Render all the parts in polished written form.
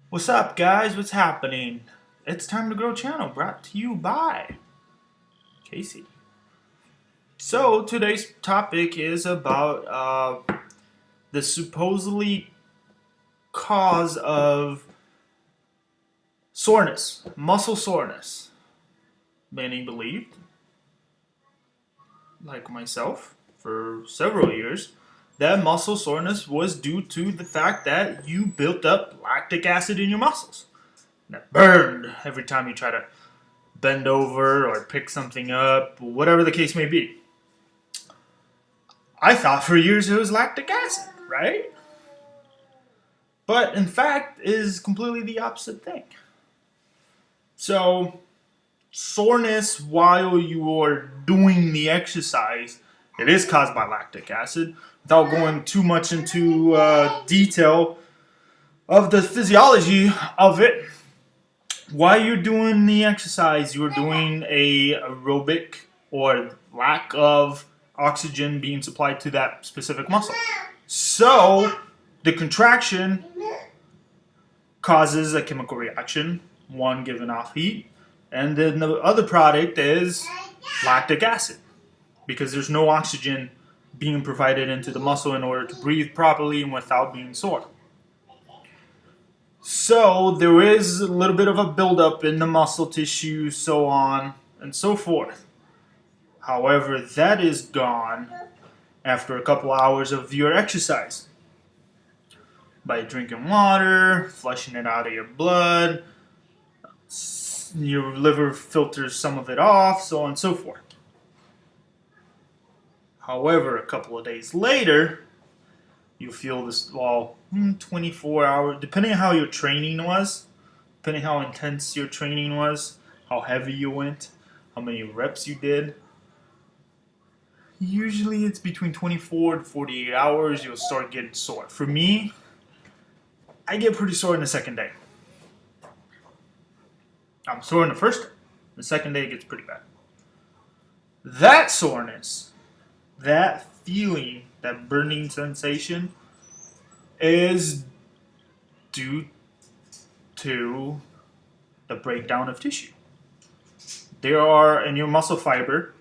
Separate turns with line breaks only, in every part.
What's up, guys? What's happening? It's Time to Grow channel brought to you by Casey. So, today's topic is about the supposedly cause of soreness, muscle soreness. Many believed, like myself, for several years, that muscle soreness was due to the fact that you built up lactic acid in your muscles. That burned every time you try to bend over or pick something up, whatever the case may be. I thought for years it was lactic acid, right? But in fact, it is completely the opposite thing. So, soreness while you are doing the exercise, it is caused by lactic acid. Without going too much into detail of the physiology of it, while you're doing the exercise, you're doing a aerobic or lack of oxygen being supplied to that specific muscle. So the contraction causes a chemical reaction, one giving off heat, and then the other product is lactic acid because there's no oxygen being provided into the muscle in order to breathe properly and without being sore. So there is a little bit of a buildup in the muscle tissue, so on and so forth. However, that is gone after a couple hours of your exercise. By drinking water, flushing it out of your blood, your liver filters some of it off, so on and so forth. However, a couple of days later, you feel this, 24 hours, depending on how your training was, depending how intense your training was, how heavy you went, how many reps you did. Usually it's between 24 to 48 hours, you'll start getting sore. For me, I get pretty sore in the second day. I'm sore in the first day. The second day it gets pretty bad. That soreness, that feeling, that burning sensation is due to the breakdown of tissue. There are, in your muscle fiber,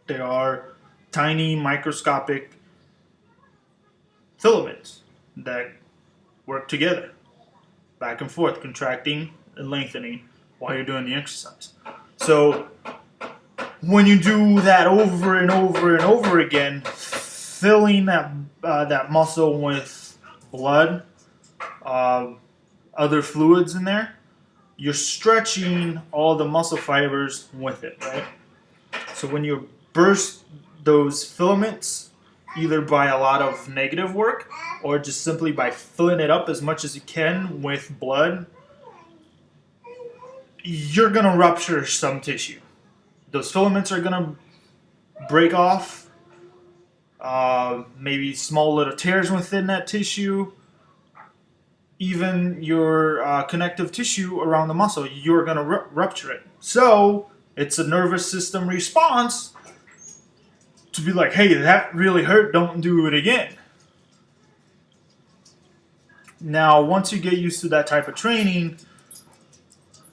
there are tiny microscopic filaments that work together, back and forth, contracting and lengthening while you're doing the exercise. So when you do that over and over and over again, filling that muscle with blood, other fluids in there, you're stretching all the muscle fibers with it, right? So when you burst those filaments, either by a lot of negative work or just simply by filling it up as much as you can with blood, you're going to rupture some tissue. Those filaments are going to break off, maybe small little tears within that tissue. Even your connective tissue around the muscle, you're going to rupture it. So it's a nervous system response to be like, hey, that really hurt, don't do it again. Now, once you get used to that type of training,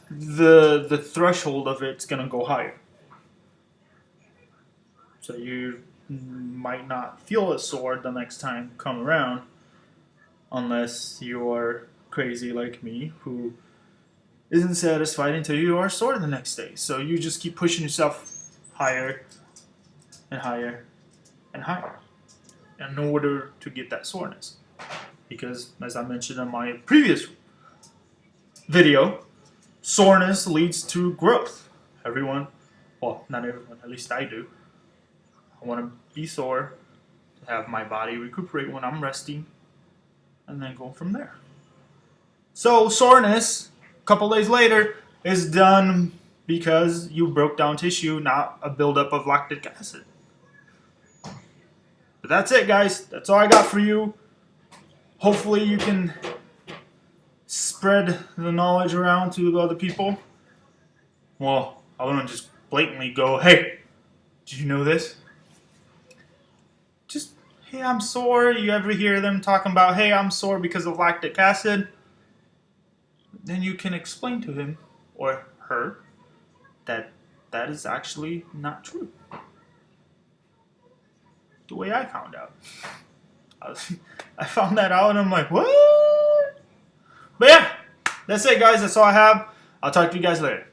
the threshold of it's going to go higher. So you might not feel as sore the next time you come around, unless you're crazy like me, who isn't satisfied until you are sore the next day. So you just keep pushing yourself higher and higher and higher in order to get that soreness. Because, as I mentioned in my previous video, soreness leads to growth. Everyone, well, not everyone, at least I do. I want to be sore, to have my body recuperate when I'm resting, and then go from there. So soreness, a couple days later, is done because you broke down tissue, not a buildup of lactic acid. But that's it, guys. That's all I got for you. Hopefully you can spread the knowledge around to other people. Well, I wouldn't just blatantly go, hey, did you know this? Just, hey, I'm sore. You ever hear them talking about, hey, I'm sore because of lactic acid? then you can explain to him or her that that is actually not true. The way I found out. I found that out and I'm like, what? But yeah, that's it, guys. That's all I have. I'll talk to you guys later.